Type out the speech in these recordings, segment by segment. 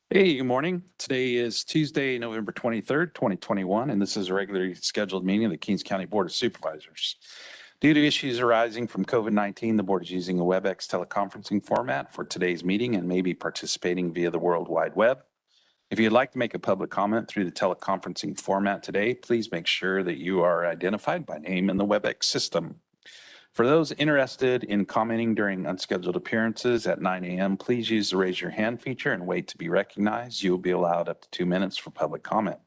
Hey, good morning. Today is Tuesday, November 23rd, 2021, and this is a regularly scheduled meeting of the Kings County Board of Supervisors. Due to issues arising from COVID-19, the board is using a WebEx teleconferencing format for today's meeting and may be participating via the World Wide Web. If you'd like to make a public comment through the teleconferencing format today, please make sure that you are identified by name in the WebEx system. For those interested in commenting during unscheduled appearances at 9 a.m., please use the raise your hand feature and wait to be recognized. You will be allowed up to 2 minutes for public comment.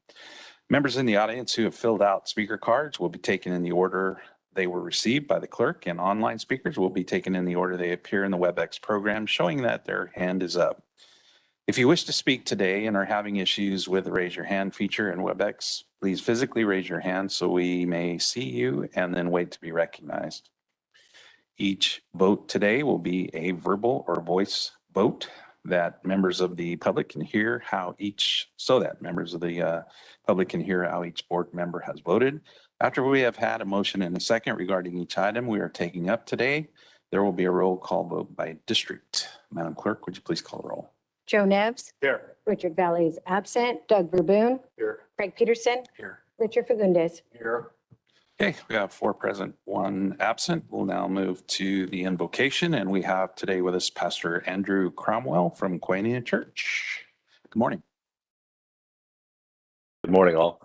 Members in the audience who have filled out speaker cards will be taken in the order they were received by the clerk, and online speakers will be taken in the order they appear in the WebEx program, showing that their hand is up. If you wish to speak today and are having issues with the raise your hand feature in WebEx, please physically raise your hand so we may see you and then wait to be recognized. Each vote today will be a verbal or voice vote that members of the public can hear how each board member has voted. After we have had a motion and a second regarding each item we are taking up today, there will be a roll call vote by district. Madam Clerk, would you please call the roll? Joe Nevs. Here. Richard Valley is absent. Doug Verboon. Here. Craig Peterson. Here. Richard Fagundes. Here. Okay, we have 4 present, 1 absent. We'll now move to the invocation, and we have today with us Pastor Andrew Cromwell from Koinonia Church. Good morning. Good morning, all.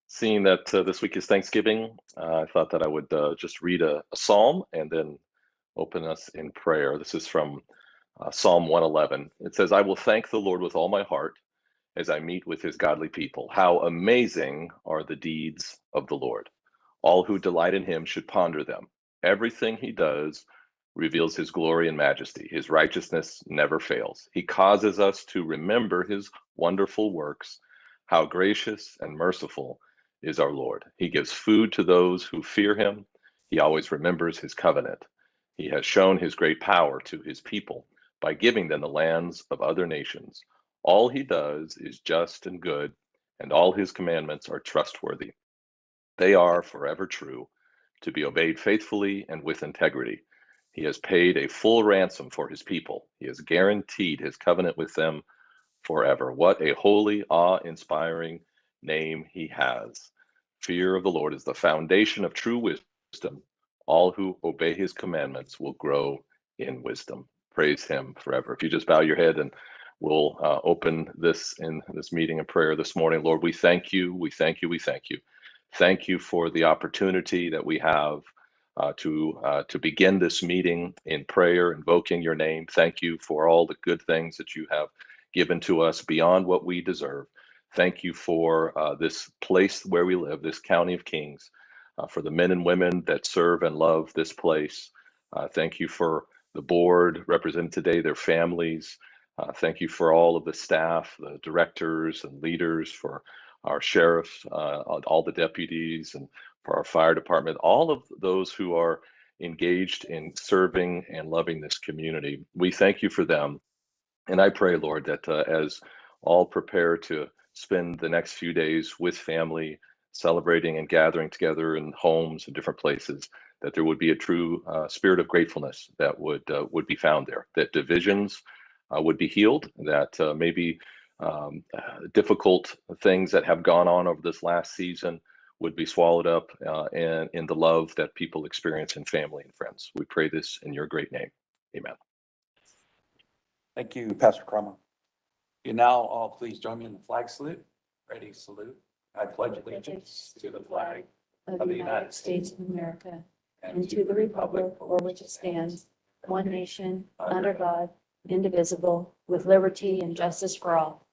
Seeing that this week is Thanksgiving, I thought that I would just read a psalm and then open us in prayer. This is from Psalm 111. It says, "I will thank the Lord with all my heart as I meet with his godly people. How amazing are the deeds of the Lord. All who delight in him should ponder them. Everything he does reveals his glory and majesty. His righteousness never fails. He causes us to remember his wonderful works. How gracious and merciful is our Lord. He gives food to those who fear him. He always remembers his covenant. He has shown his great power to his people by giving them the lands of other nations. All he does is just and good, and all his commandments are trustworthy. They are forever true, to be obeyed faithfully and with integrity. He has paid a full ransom for his people. He has guaranteed his covenant with them forever. What a holy, awe-inspiring name he has. Fear of the Lord is the foundation of true wisdom. All who obey his commandments will grow in wisdom. Praise him forever." If you just bow your head, and we'll open this meeting in prayer this morning. Lord, we thank you. We thank you. We thank you. Thank you for the opportunity that we have to begin this meeting in prayer, invoking your name. Thank you for all the good things that you have given to us beyond what we deserve. Thank you for this place where we live, this County of Kings, for the men and women that serve and love this place. Thank you for the board represented today, their families. Thank you for all of the staff, the directors and leaders, for our sheriff, all the deputies, and for our fire department, all of those who are engaged in serving and loving this community. We thank you for them. And I pray, Lord, that as all prepare to spend the next few days with family, celebrating and gathering together in homes and different places, that there would be a true spirit of gratefulness that would be found there, that divisions would be healed, that maybe difficult things that have gone on over this last season would be swallowed up in the love that people experience in family and friends. We pray this in your great name. Amen. Thank you, Pastor Cromwell. You now all please join me in the flag salute. Ready, salute. I pledge allegiance to the flag of the United States of America and to the republic for which it stands, one nation, under God, indivisible, with liberty and justice for all.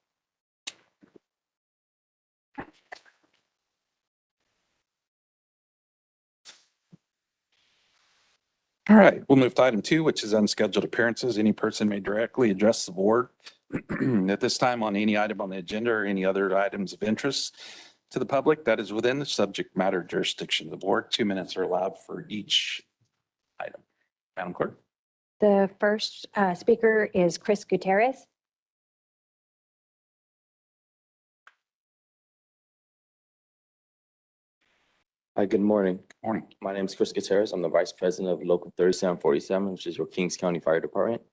All right, we'll move to item 2, which is unscheduled appearances. Any person may directly address the board at this time on any item on the agenda or any other items of interest to the public that is within the subject matter jurisdiction of the board. 2 minutes are allowed for each item. Madam Clerk. The first speaker is Chris Gutierrez. Hi, good morning. Morning. My name is Chris Gutierrez. I'm the Vice President of Local 3747, which is your Kings County Fire Department.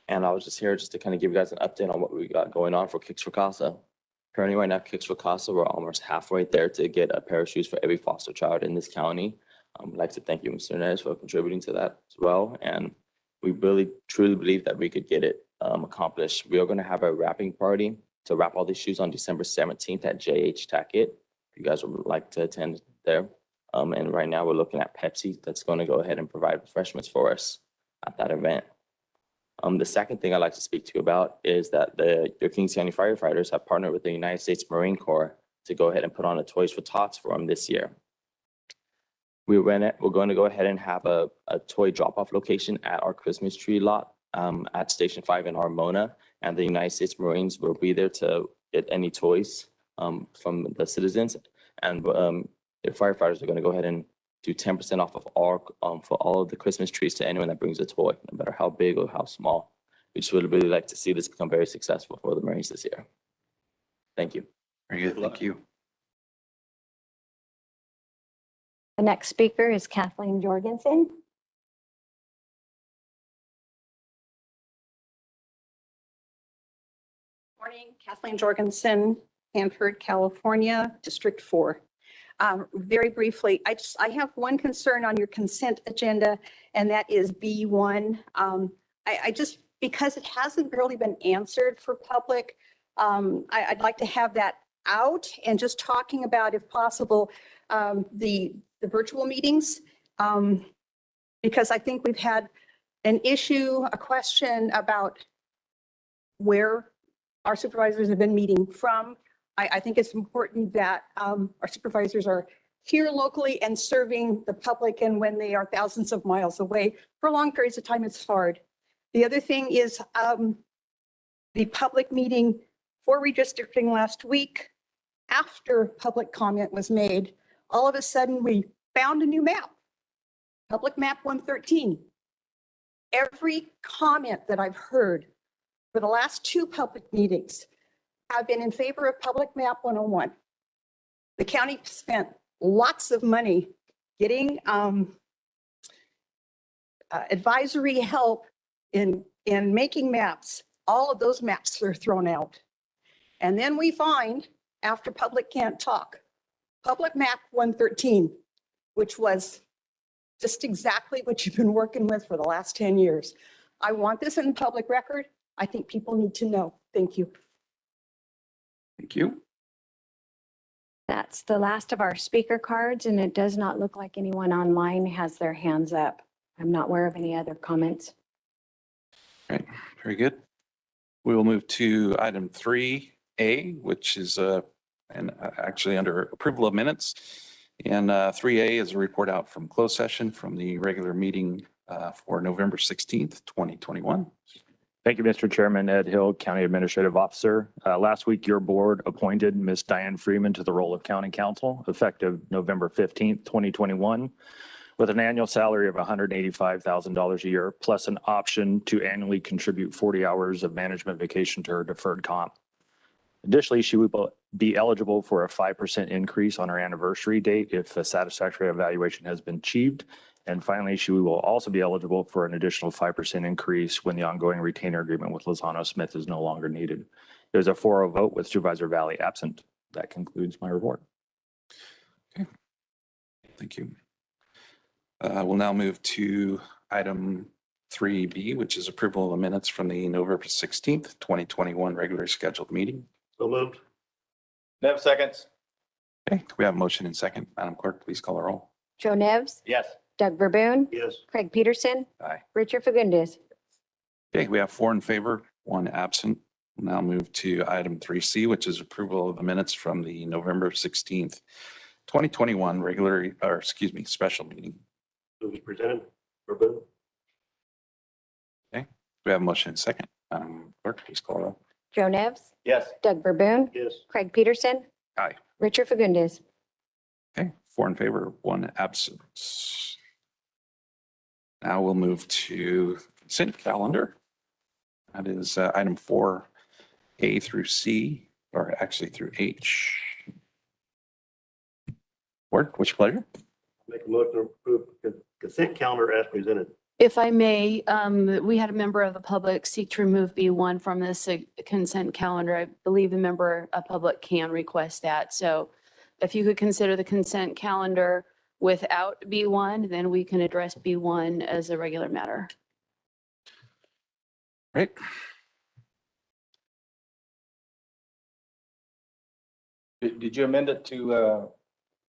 and I was just here just to kind of give you guys an update on what we got going on for Kicks for Casa. Currently, right now, Kicks for Casa, we're almost halfway there to get a pair of shoes for every foster child in this county. I'd like to thank you, Mr. Hernandez, for contributing to that as well, and we really truly believe that we could get it accomplished. We are going to have a wrapping party to wrap all these shoes on December 17th at JH Tackett. If you guys would like to attend there. And right now we're looking at Pepsi that's going to go ahead and provide refreshments for us at that event. The second thing I'd like to speak to you about is that your Kings County firefighters have partnered with the United States Marine Corps to go ahead and put on a Toys for Tots for them this year. We're going to go ahead and have a toy drop-off location at our Christmas tree lot at Station 5 in Armona, and the United States Marines will be there to get any toys from the citizens. And the firefighters are going to go ahead and do 10% off of all for all of the Christmas trees to anyone that brings a toy, no matter how big or how small. We just would really like to see this become very successful for the Marines this year. Thank you. Very good. Thank you. The next speaker is Kathleen Jorgensen. Morning, Kathleen Jorgensen, Hanford, California, District 4. Very briefly, I have one concern on your consent agenda, and that is B1. Because it hasn't really been answered for public, I'd like to have that out and just talking about, if possible, the virtual meetings, because I think we've had an issue, a question about where our supervisors have been meeting from. I think it's important that our supervisors are here locally and serving the public, and when they are thousands of miles away for long periods of time, it's hard. The other thing is the public meeting for redistricting last week. After public comment was made, all of a sudden we found a new map, Public Map 113. Every comment that I've heard for the last two public meetings have been in favor of Public Map 101. The county spent lots of money getting advisory help in making maps. All of those maps are thrown out. And then we find, after public can't talk, Public Map 113, which was just exactly what you've been working with for the last 10 years. I want this in public record. I think people need to know. Thank you. Thank you. That's the last of our speaker cards, and it does not look like anyone online has their hands up. I'm not aware of any other comments. All right, very good. We will move to item 3A, which is actually under approval of minutes. And 3A is a report out from closed session from the regular meeting for November 16th, 2021. Thank you, Mr. Chairman. Ed Hill, County Administrative Officer. Last week, your board appointed Ms. Diane Freeman to the role of County Counsel effective November 15th, 2021, with an annual salary of $185,000 a year, plus an option to annually contribute 40 hours of management vacation to her deferred comp. Additionally, she will be eligible for a 5% increase on her anniversary date if a satisfactory evaluation has been achieved. And finally, she will also be eligible for an additional 5% increase when the ongoing retainer agreement with Lozano Smith is no longer needed. There's a 4-0 vote with Supervisor Valley absent. That concludes my report. Okay. Thank you. We'll now move to item 3B, which is approval of the minutes from the November 16th, 2021 regularly scheduled meeting. So moved. Nev seconds. Okay, we have a motion and second. Madam Clerk, please call the roll. Joe Nevs, Yes. Doug Verboon, Yes. Craig Peterson, Aye. Richard Fagundes. Okay, we have 4 in favor, 1 absent. We'll now move to item 3C, which is approval of the minutes from the November 16th, 2021 special meeting. Will be presented. Verboen. We have a motion and second. Clerk, please call the roll. Joe Nevs, Yes. Doug Verboon, Yes. Craig Peterson. Aye. Richard Fagundes. Okay, 4 in favor, 1 absent. Now we'll move to consent calendar. That is item 4A through C, or actually through H. Board, what's your pleasure? Make a motion to approve the consent calendar as presented. If I may, we had a member of the public seek to remove B1 from this consent calendar. I believe the member of public can request that. So if you could consider the consent calendar without B1, then we can address B1 as a regular matter. Right. Did you amend it to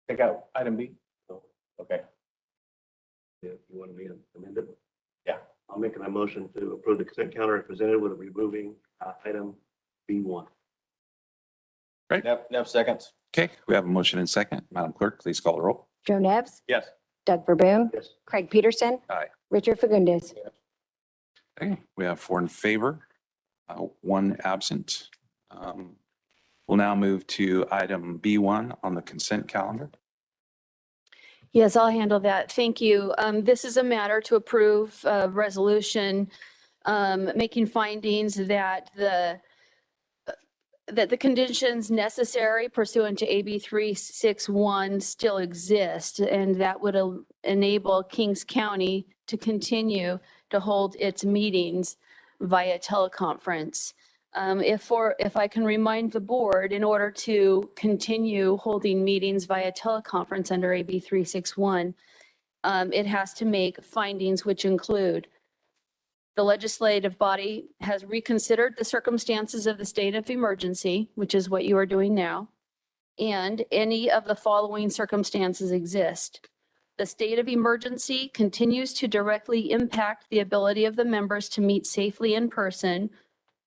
take out item B? No. Okay. Yeah, you want me to amend it? Yeah, I'll make a motion to approve the consent calendar as presented with removing item B1. Right. Nev seconds. Okay, we have a motion and second. Madam Clerk, please call the roll. Joe Nevs, Yes. Doug Verboon, Yes. Craig Peterson. Aye. Richard Fagundes. Okay, we have 4 in favor, 1 absent. We'll now move to item B1 on the consent calendar. Yes, I'll handle that. Thank you. This is a matter to approve a resolution making findings that the conditions necessary pursuant to AB 361 still exist, and that would enable Kings County to continue to hold its meetings via teleconference. If I can remind the board, in order to continue holding meetings via teleconference under AB 361, it has to make findings which include the legislative body has reconsidered the circumstances of the state of emergency, which is what you are doing now, and any of the following circumstances exist. The state of emergency continues to directly impact the ability of the members to meet safely in person,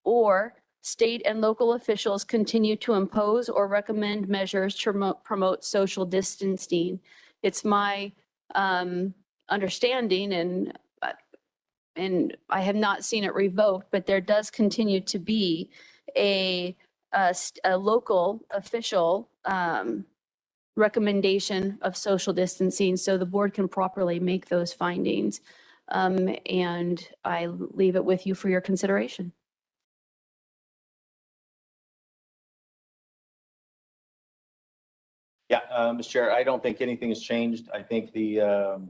or state and local officials continue to impose or recommend measures to promote social distancing. It's my understanding, and I have not seen it revoked, but there does continue to be a local official recommendation of social distancing, so the board can properly make those findings. And I leave it with you for your consideration. Yeah, Mr. Chair, I don't think anything has changed. I think the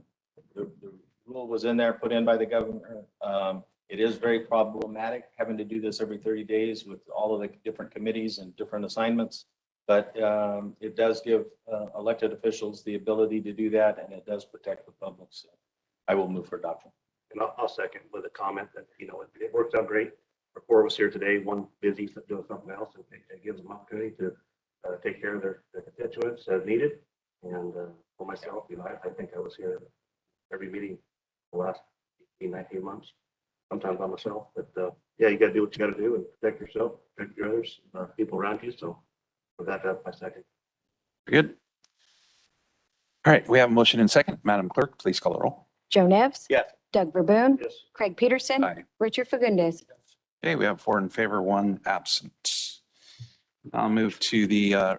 rule was in there, put in by the governor. It is very problematic having to do this every 30 days with all of the different committees and different assignments. But it does give elected officials the ability to do that, and it does protect the public. So I will move for adoption. And I'll second with a comment that, it works out great. For 4 of us here today, one busy doing something else, and it gives them opportunity to take care of their constituents as needed. And for myself, I think I was here every meeting the last 18, 19 months, sometimes by myself. But yeah, you got to do what you got to do and protect yourself, protect your others, people around you. So for that, that's my second. Good. All right, we have a motion and second. Madam Clerk, please call the roll. Joe Nevs, Yes. Doug Verboon, Yes. Craig Peterson. Aye. Richard Fagundes. Okay, we have 4 in favor, 1 absent. I'll move to the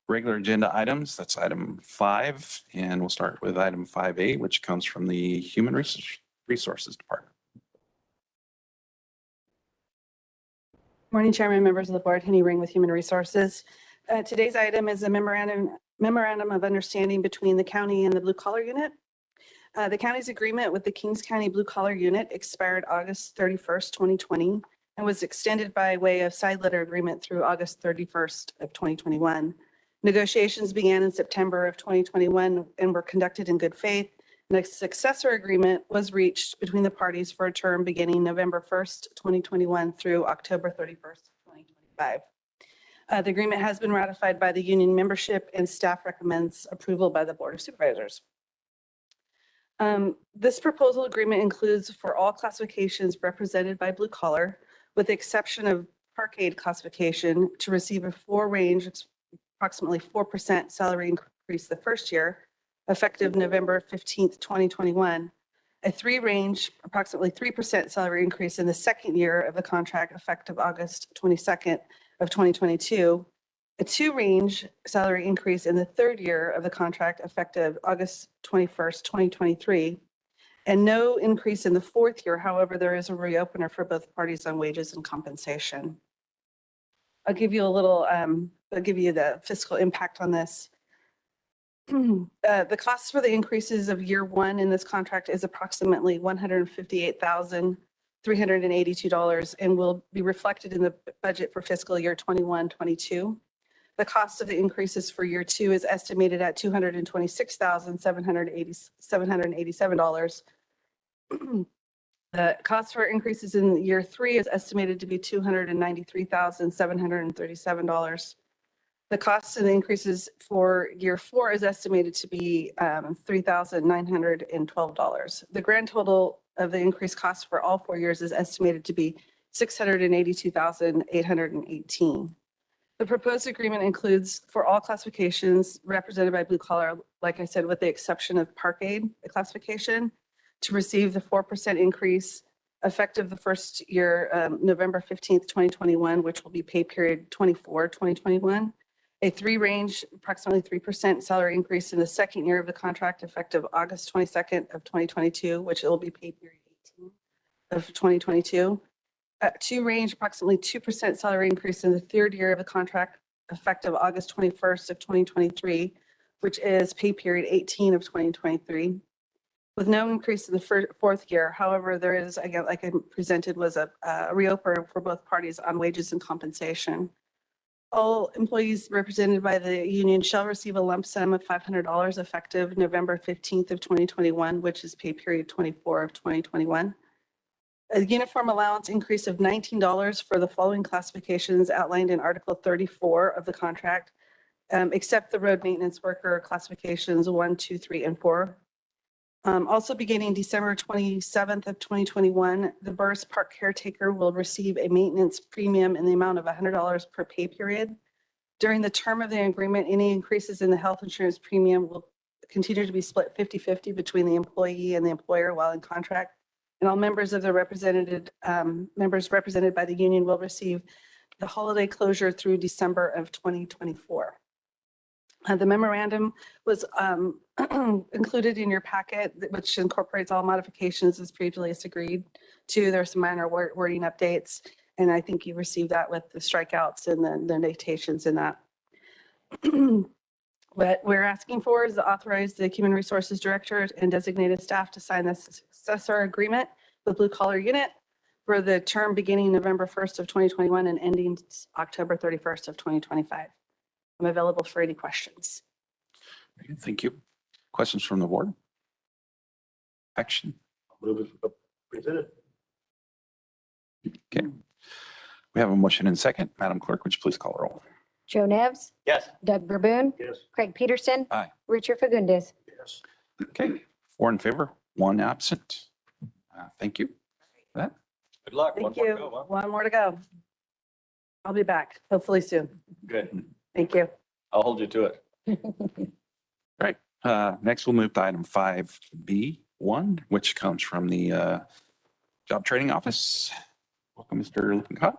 regular agenda items. That's item 5, and we'll start with item 5A, which comes from the Human Resources Department. Morning, Chairman, members of the board. Henny Ring with Human Resources. Today's item is a memorandum of understanding between the county and the Blue Collar Unit. The county's agreement with the Kings County Blue Collar Unit expired August 31st, 2020, and was extended by way of side letter agreement through August 31st of 2021. Negotiations began in September of 2021 and were conducted in good faith. And a successor agreement was reached between the parties for a term beginning November 1st, 2021 through October 31st, 2025. The agreement has been ratified by the union membership, and staff recommends approval by the Board of Supervisors. This proposal agreement includes for all classifications represented by Blue Collar, with the exception of Vacated classification, to receive a 4 range, approximately 4% salary increase the first year, effective November 15th, 2021. A 3 range, approximately 3% salary increase in the second year of the contract, effective August 22nd of 2022. A 2 range salary increase in the third year of the contract, effective August 21st, 2023. And no increase in the fourth year. However, there is a reopener for both parties on wages and compensation. I'll give you the fiscal impact on this. The cost for the increases of year one in this contract is approximately $158,382 and will be reflected in the budget for fiscal year 21-22. The cost of the increases for year two is estimated at $226,787. The cost for increases in year three is estimated to be $293,737. The cost of the increases for year four is estimated to be $3,912. The grand total of the increased cost for all 4 years is estimated to be $682,818. The proposed agreement includes for all classifications represented by blue collar, like I said, with the exception of park aid classification, to receive the 4% increase effective the first year, November 15th, 2021, which will be pay period 24, 2021. A three-range, approximately 3% salary increase in the second year of the contract effective August 22nd of 2022, which it will be pay period 18 of 2022. Two-range, approximately 2% salary increase in the third year of the contract effective August 21st of 2023, which is pay period 18 of 2023. With no increase in the fourth year. However, there is, again, like I presented, was a reopener for both parties on wages and compensation. All employees represented by the union shall receive a lump sum of $500 effective November 15th of 2021, which is pay period 24 of 2021. A uniform allowance increase of $19 for the following classifications outlined in Article 34 of the contract, except the road maintenance worker classifications 1, 2, 3, and 4. Also beginning December 27th of 2021, the Burris Park caretaker will receive a maintenance premium in the amount of $100 per pay period. During the term of the agreement, any increases in the health insurance premium will continue to be split 50-50 between the employee and the employer while in contract. And all members of the members represented by the union will receive the holiday closure through December of 2024. The memorandum was included in your packet, which incorporates all modifications as previously agreed to. There's some minor wording updates, and I think you received that with the strikeouts and the notations in that. What we're asking for is to authorize the Human Resources Director and designated staff to sign the successor agreement with Blue Collar Unit for the term beginning November 1st of 2021 and ending October 31st of 2025. I'm available for any questions. Very good. Thank you. Questions from the board? Action. Move it presented. Okay. We have a motion and second. Madam Clerk, would you please call the roll? Joe Nevs, Yes. Doug Verboon, Yes. Craig Peterson. Aye. Richard Fagundes. Yes. Okay. 4 in favor, 1 absent. Thank you. for that. Good luck. One Thank more to you. go, huh? One more to go. I'll be back hopefully soon. Good. Thank you. I'll hold you to it. Right. Next, we'll move to item 5B1, which comes from the Job Training Office. Welcome, Mr. Lippincott.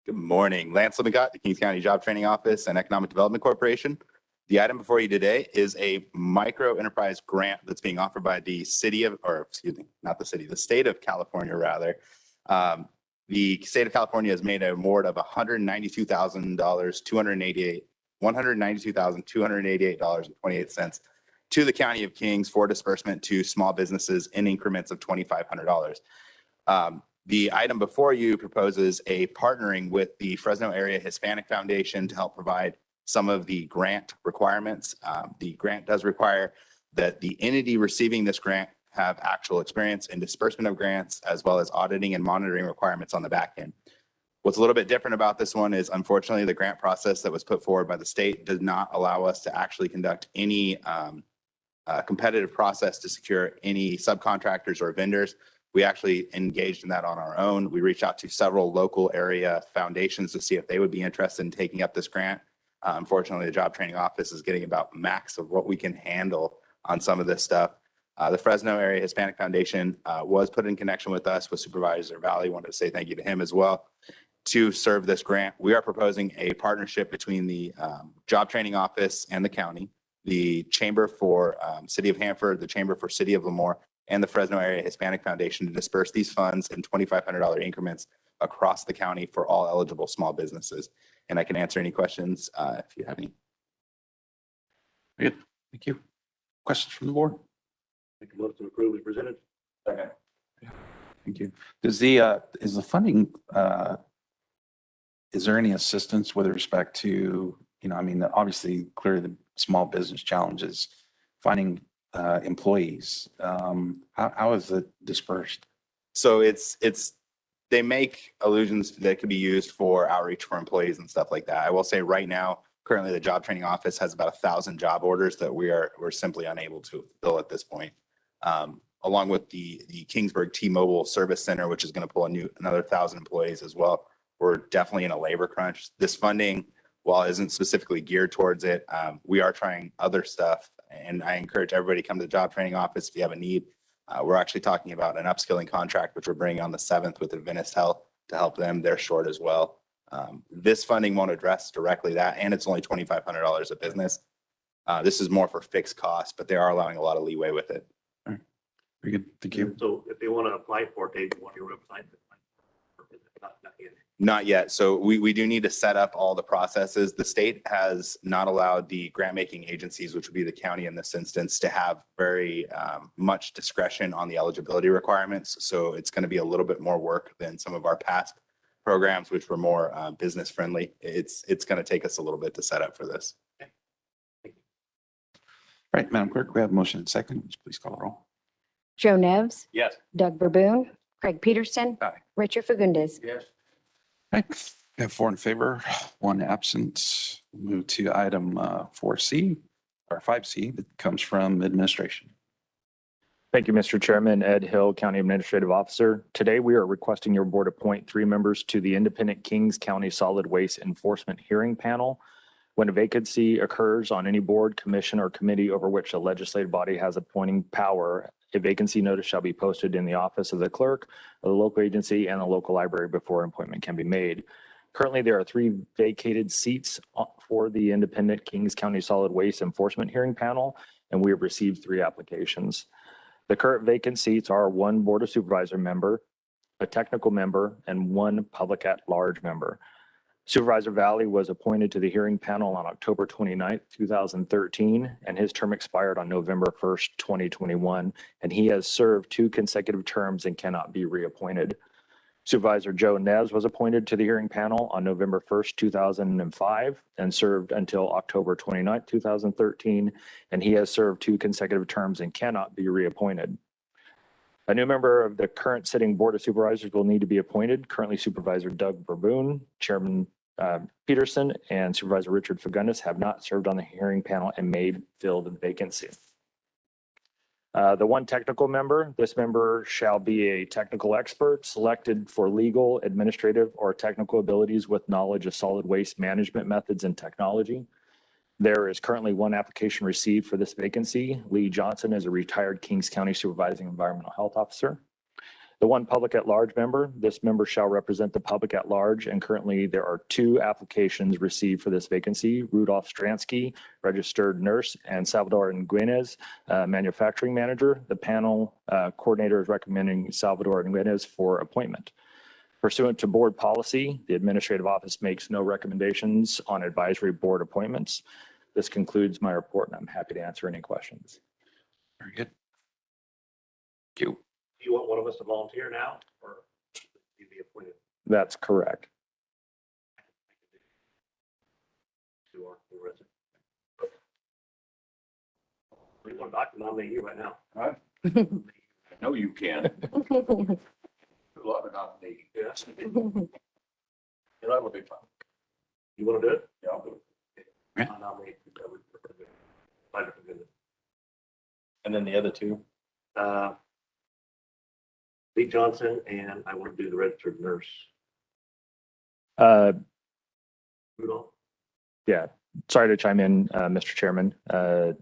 Good morning. Lance Lippincott, the Kings County Job Training Office and Economic Development Corporation. The item before you today is a micro enterprise grant that's being offered by the city of, or excuse me, not the city, the state of California, rather. The state of California has made an award of $192,288.28 to the County of Kings for disbursement to small businesses in increments of $2,500. The item before you proposes a partnering with the Fresno Area Hispanic Foundation to help provide some of the grant requirements. The grant does require that the entity receiving this grant have actual experience in disbursement of grants, as well as auditing and monitoring requirements on the back end. What's a little bit different about this one is, unfortunately, the grant process that was put forward by the state does not allow us to actually conduct any competitive process to secure any subcontractors or vendors. We actually engaged in that on our own. We reached out to several local area foundations to see if they would be interested in taking up this grant. Unfortunately, the Job Training Office is getting about max of what we can handle on some of this stuff. The Fresno Area Hispanic Foundation was put in connection with us with Supervisor Valley. Wanted to say thank you to him as well to serve this grant. We are proposing a partnership between the Job Training Office and the county, the Chamber for City of Hanford, the Chamber for City of Lemoore, and the Fresno Area Hispanic Foundation to disperse these funds in $2,500 increments across the county for all eligible small businesses. And I can answer any questions if you have any. Very good. Thank you. Questions from the board? Make a motion to approve as presented. Second. Thank you. Does the, is the funding, is there any assistance with respect to, I mean, obviously clearly the small business challenges, finding employees. How is it dispersed? So they make allusions that could be used for outreach for employees and stuff like that. I will say right now, currently the job training office has about 1,000 job orders that we're simply unable to fill at this point. Along with the Kingsburg T-Mobile Service Center, which is going to pull another 1,000 employees as well. We're definitely in a labor crunch. This funding, while it isn't specifically geared towards it, we are trying other stuff. And I encourage everybody to come to the job training office if you have a need. We're actually talking about an upskilling contract, which we're bringing on the 7th with Adventist Health to help them. They're short as well. This funding won't address directly that, and it's only $2,500 a business. This is more for fixed costs, but they are allowing a lot of leeway with it. Very good. Thank you. So if they want to apply for it, they want your website. Not yet. Not yet. So we do need to set up all the processes. The state has not allowed the grant making agencies, which would be the county in this instance, to have very much discretion on the eligibility requirements. So it's going to be a little bit more work than some of our past programs, which were more business friendly. It's going to take us a little bit to set up for this. Right, Madam Clerk, we have a motion and second. Would you please call the roll? Joe Nevs, Yes. Doug Verboon, Craig Peterson, Aye. Richard Fagundes. Yes. Right, we have 4 in favor, 1 absent. Move to item 4C or 5C that comes from administration. Thank you, Mr. Chairman. Ed Hill, County Administrative Officer. Today, we are requesting your board appoint 3 members to the Independent Kings County Solid Waste Enforcement Hearing Panel. When a vacancy occurs on any board, commission, or committee over which a legislative body has appointing power, a vacancy notice shall be posted in the office of the clerk of the local agency and the local library before an appointment can be made. Currently, there are 3 vacated seats for the Independent Kings County Solid Waste Enforcement Hearing Panel, and we have received 3 applications. The current vacant seats are 1 Board of Supervisor member, a technical member, and 1 public at-large member. Supervisor Valley was appointed to the hearing panel on October 29th, 2013, and his term expired on November 1st, 2021, and he has served 2 consecutive terms and cannot be reappointed. Supervisor Joe Nevs was appointed to the hearing panel on November 1st, 2005, and served until October 29th, 2013, and he has served 2 consecutive terms and cannot be reappointed. A new member of the current sitting Board of Supervisors will need to be appointed. Currently, Supervisor Doug Verboon, Chairman Peterson, and Supervisor Richard Fagundes have not served on the hearing panel and may fill the vacancy. The 1 technical member, this member shall be a technical expert selected for legal, administrative, or technical abilities with knowledge of solid waste management methods and technology. There is currently 1 application received for this vacancy. Lee Johnson is a retired Kings County Supervising Environmental Health Officer. The 1 public at-large member, this member shall represent the public at large, and currently there are 2 applications received for this vacancy. Rudolph Stransky, registered nurse, and Salvador Nguyenez, manufacturing manager. The panel coordinator is recommending Salvador Nguyenez for appointment. Pursuant to board policy, the administrative office makes no recommendations on advisory board appointments. This concludes my report, and I'm happy to answer any questions. Very good. Thank you. Do you want one of us to volunteer now or you be appointed That's correct. to our resident? We want to nominate you right now. I know you can. A lot of nominating. Yes. And that'll be fun. You want to do it? Yeah, I'll do it. Yeah. I'll nominate. And then the other 2? Lee Johnson, and I want to do the registered nurse. Rudolph. Yeah, sorry to chime in, Mr. Chairman.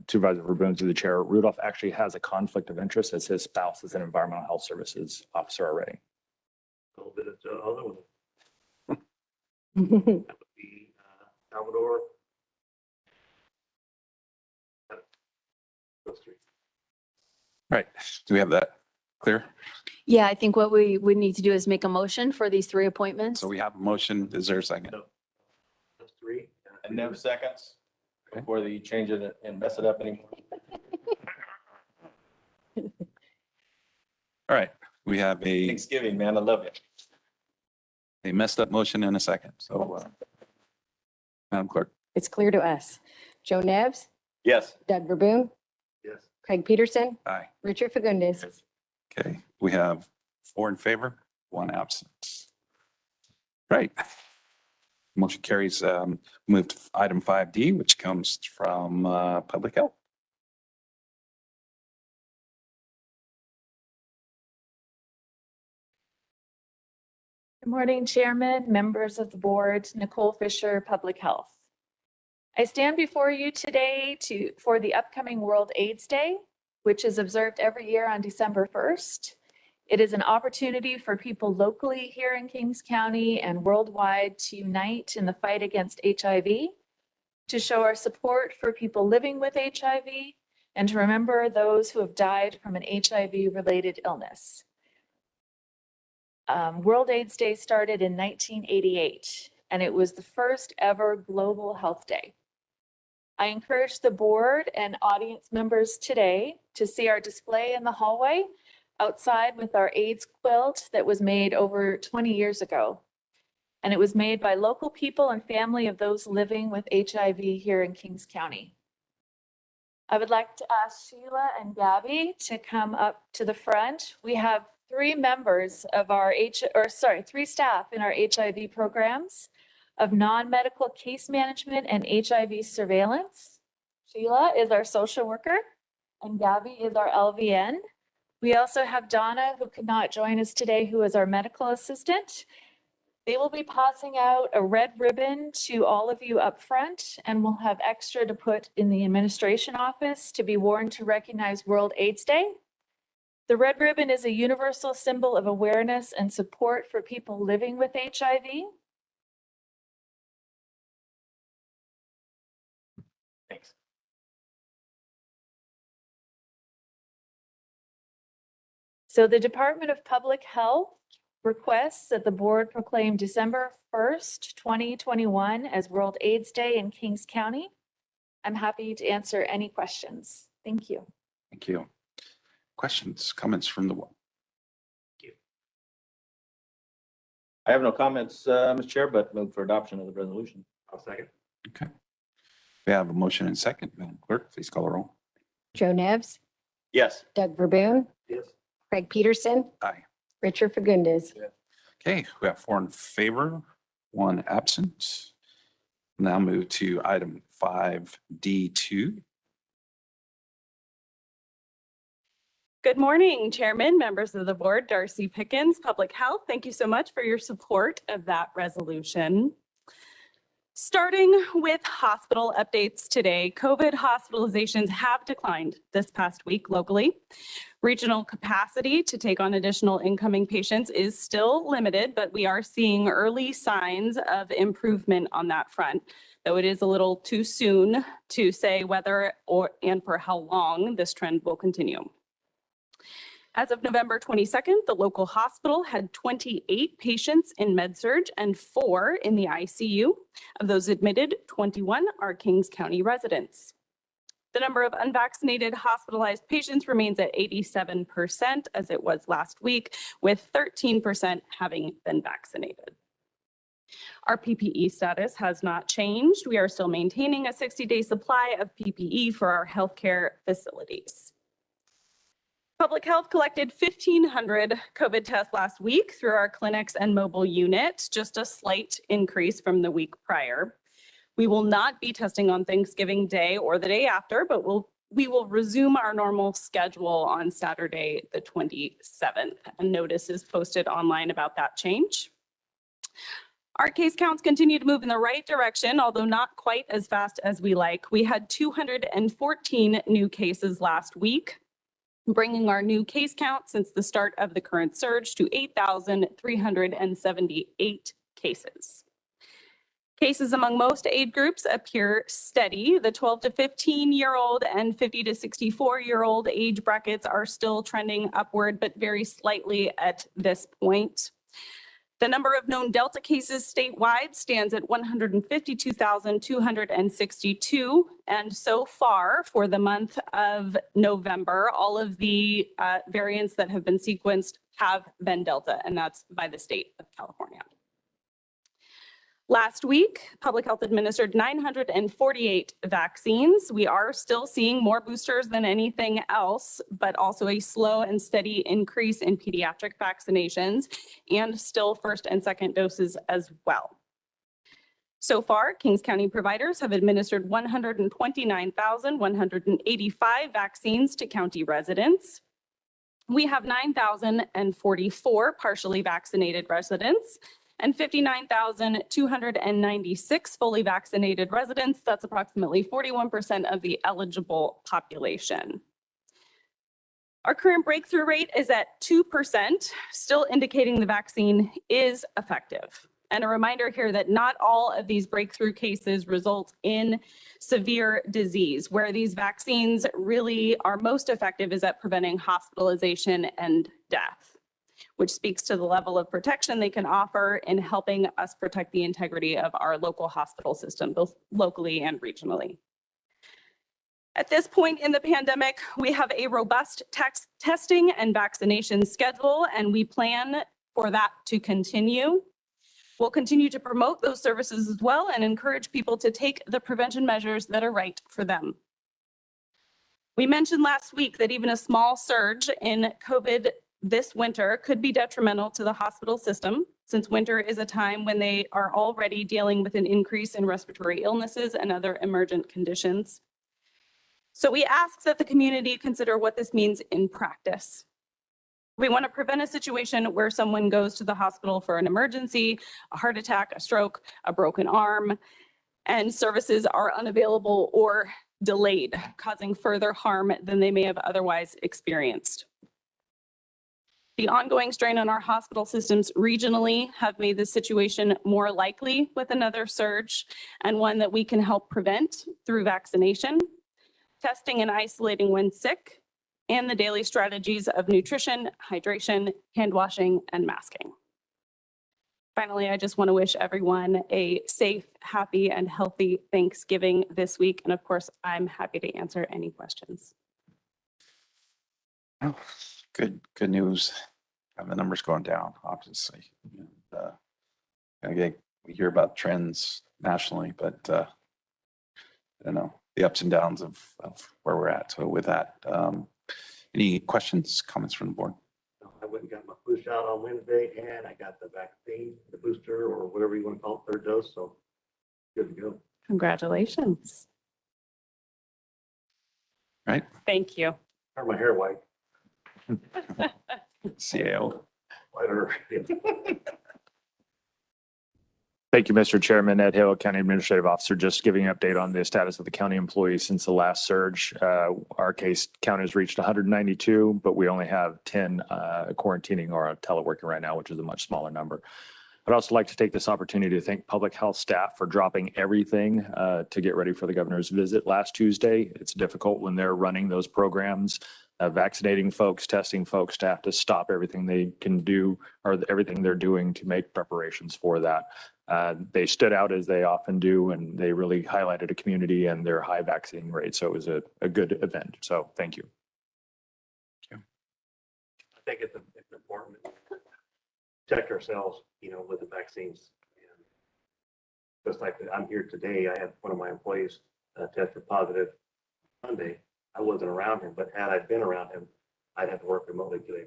Supervisor Verboon through the chair. Rudolph actually has a conflict of interest as his spouse is an environmental health services officer already. A little bit of the other one. That would be Salvador. Those 3. Right. Do we have that clear? Yeah, I think what we would need to do is make a motion for these 3 appointments. So we have a motion. Is there a second? Those 3. And Nev seconds? before they change it and mess it up anymore. All right, we have a Thanksgiving, man, I love you. messed up motion in a second. So, Madam Clerk. It's clear to us. Joe Nevs, Yes. Doug Verboon, Yes. Craig Peterson, Aye. Richard Fagundes. Okay, we have 4 in favor, 1 absent. Right. Motion carries. Move to item 5D, which comes from Public Health. Good morning, Chairman, members of the board, Nicole Fisher, Public Health. I stand before you today for the upcoming World AIDS Day, which is observed every year on December 1st. It is an opportunity for people locally here in Kings County and worldwide to unite in the fight against HIV, to show our support for people living with HIV, and to remember those who have died from an HIV-related illness. World AIDS Day started in 1988, and it was the first ever global health day. I encourage the board and audience members today to see our display in the hallway outside with our AIDS quilt that was made over 20 years ago. And it was made by local people and family of those living with HIV here in Kings County. I would like to ask Sheila and Gabby to come up to the front. We have 3 members of our 3 staff in our HIV programs of non-medical case management and HIV surveillance. Sheila is our social worker and Gabby is our LVN. We also have Donna, who could not join us today, who is our medical assistant. They will be passing out a red ribbon to all of you up front, and we'll have extra to put in the administration office to be worn to recognize World AIDS Day. The red ribbon is a universal symbol of awareness and support for people living with HIV. Thanks. So the Department of Public Health requests that the board proclaim December 1st, 2021 as World AIDS Day in Kings County. I'm happy to answer any questions. Thank you. Thank you. Questions, comments from the board? I have no comments, Mr. Chair, but move for adoption of the resolution. I'll second. Okay. We have a motion and second. Madam Clerk, please call the roll. Joe Nevs, Yes. Doug Verboon, Yes. Craig Peterson, Aye. Richard Fagundes. Okay, we have 4 in favor, 1 absent. Now move to item 5D2. Good morning, Chairman, members of the board, Darcy Pickens, Public Health. Thank you so much for your support of that resolution. Starting with hospital updates today, COVID hospitalizations have declined this past week locally. Regional capacity to take on additional incoming patients is still limited, but we are seeing early signs of improvement on that front, though it is a little too soon to say whether and for how long this trend will continue. As of November 22nd, the local hospital had 28 patients in med-surg and 4 in the ICU. Of those admitted, 21 are Kings County residents. The number of unvaccinated hospitalized patients remains at 87%, as it was last week, with 13% having been vaccinated. Our PPE status has not changed. We are still maintaining a 60-day supply of PPE for our healthcare facilities. Public Health collected 1,500 COVID tests last week through our clinics and mobile unit, just a slight increase from the week prior. We will not be testing on Thanksgiving Day or the day after, but we will resume our normal schedule on Saturday, the 27th. A notice is posted online about that change. Our case counts continue to move in the right direction, although not quite as fast as we like. We had 214 new cases last week, bringing our new case count since the start of the current surge to 8,378 cases. Cases among most age groups appear steady. The 12 to 15-year-old and 50 to 64-year-old age brackets are still trending upward, but very slightly at this point. The number of known Delta cases statewide stands at 152,262. And so far for the month of November, all of the variants that have been sequenced have been Delta, and that's by the state of California. Last week, Public Health administered 948 vaccines. We are still seeing more boosters than anything else, but also a slow and steady increase in pediatric vaccinations and still first and second doses as well. So far, Kings County providers have administered 129,185 vaccines to county residents. We have 9,044 partially vaccinated residents and 59,296 fully vaccinated residents. That's approximately 41% of the eligible population. Our current breakthrough rate is at 2%, still indicating the vaccine is effective. And a reminder here that not all of these breakthrough cases result in severe disease. Where these vaccines really are most effective is at preventing hospitalization and death, which speaks to the level of protection they can offer in helping us protect the integrity of our local hospital system, both locally and regionally. At this point in the pandemic, we have a robust testing and vaccination schedule, and we plan for that to continue. We'll continue to promote those services as well and encourage people to take the prevention measures that are right for them. We mentioned last week that even a small surge in COVID this winter could be detrimental to the hospital system, since winter is a time when they are already dealing with an increase in respiratory illnesses and other emergent conditions. So we ask that the community consider what this means in practice. We want to prevent a situation where someone goes to the hospital for an emergency, a heart attack, a stroke, a broken arm, and services are unavailable or delayed, causing further harm than they may have otherwise experienced. The ongoing strain on our hospital systems regionally have made this situation more likely with another surge, and one that we can help prevent through vaccination, testing and isolating when sick, and the daily strategies of nutrition, hydration, hand washing, and masking. Finally, I just want to wish everyone a safe, happy, and healthy Thanksgiving this week. And of course, I'm happy to answer any questions. Oh, good news. And the numbers going down, obviously. And, again, we hear about trends nationally, but I don't know, the ups and downs of where we're at. So with that, any questions, comments from the board? I went and got my flu shot on Wednesday, and I got the vaccine, the booster, or whatever you want to call it, third dose. So good to go. Congratulations. Right. Thank you. Turn my hair white. CAO. Whiter. Thank you, Mr. Chairman. Ed Hill, County Administrative Officer, just giving an update on the status of the county employees since the last surge. Our case count has reached 192, but we only have 10 quarantining or teleworking right now, which is a much smaller number. I'd also like to take this opportunity to thank public health staff for dropping everything to get ready for the governor's visit last Tuesday. It's difficult when they're running those programs, vaccinating folks, testing folks, to have to stop everything they can do or everything they're doing to make preparations for that. They stood out as they often do, and they really highlighted a community and their high vaccine rate. So it was a good event. So thank you. I think it's important to protect ourselves, with the vaccines. And just like I'm here today, I had one of my employees tested positive Monday. I wasn't around him, but had I been around him, I'd have to work remotely today